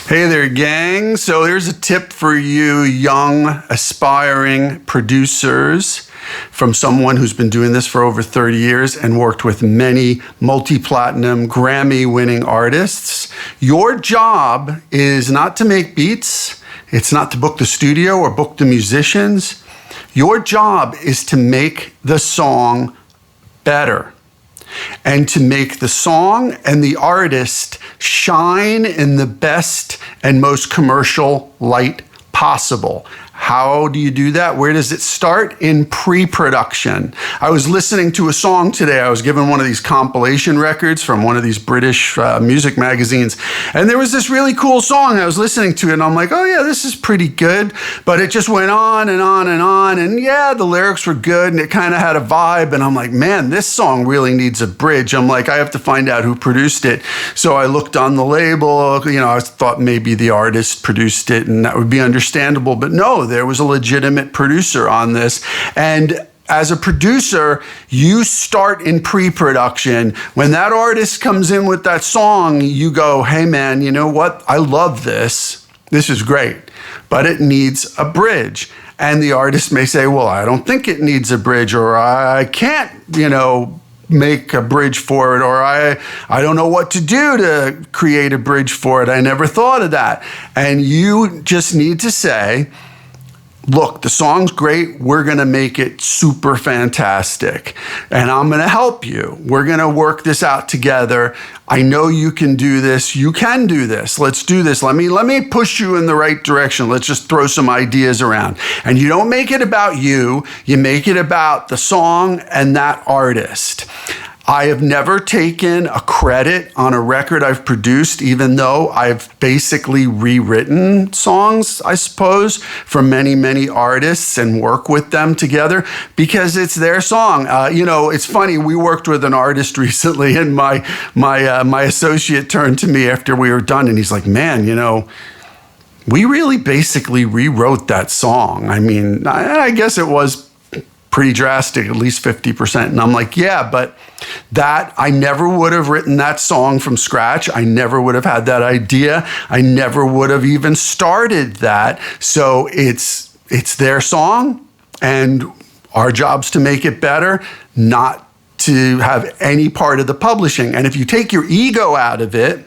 Hey there, gang. So here's a tip for you young, aspiring producers from someone who's been doing this for over 30 years and worked with many multi-platinum, Grammy-winning artists. Your job is not to make beats. It's not to book the studio or book the musicians. Your job is to make the song better and to make the song and the artist shine in the best and most commercial light possible. How do you do that? Where does it start? In pre-production. I was listening to a song today. I was given one of these compilation records from one of these British music magazines. And there was this really cool song. I was listening to it and I'm like, oh yeah, this is pretty good. But it just went on and on and on. And yeah, the lyrics were good and it kind of had a vibe. And I'm like, man, this song really needs a bridge. I'm like, I have to find out who produced it. So I looked on the label. I thought maybe the artist produced it and that would be understandable. But no, there was a legitimate producer on this. And as a producer, you start in pre-production. When that artist comes in with that song, you go, hey man, you know what? I love this. This is great, but it needs a bridge. And the artist may say, well, I don't think it needs a bridge, or I can't, make a bridge for it, or I don't know what to do to create a bridge for it. I never thought of that. And you just need to say, look, the song's great. We're going to make it super fantastic. And I'm going to help you. We're going to work this out together. I know you can do this. You can do this. Let's do this. Let me push you in the right direction. Let's just throw some ideas around. And you don't make it about you. You make it about the song and that artist. I have never taken a credit on a record I've produced, even though I've basically rewritten songs, I suppose, for many, many artists and work with them together because it's their song. It's funny. We worked with an artist recently, and my associate turned to me after we were done, and he's like, "Man, we really basically rewrote that song. I mean, I guess it was pretty drastic, at least 50%. And I'm like, yeah, but I never would have written that song from scratch. I never would have had that idea. I never would have even started that. So it's their song, and our job's to make it better, not to have any part of the publishing. And if you take your ego out of it,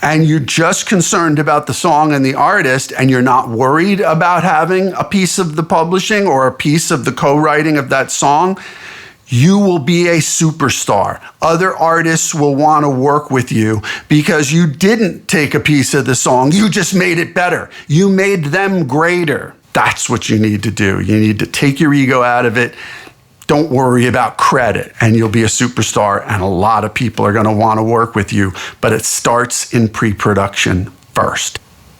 and you're just concerned about the song and the artist, and you're not worried about having a piece of the publishing or a piece of the co-writing of that song, you will be a superstar. Other artists will want to work with you because you didn't take a piece of the song. You just made it better. You made them greater. That's what you need to do. You need to take your ego out of it. Don't worry about credit, and you'll be a superstar, and a lot of people are going to want to work with you, but it starts in pre-production first.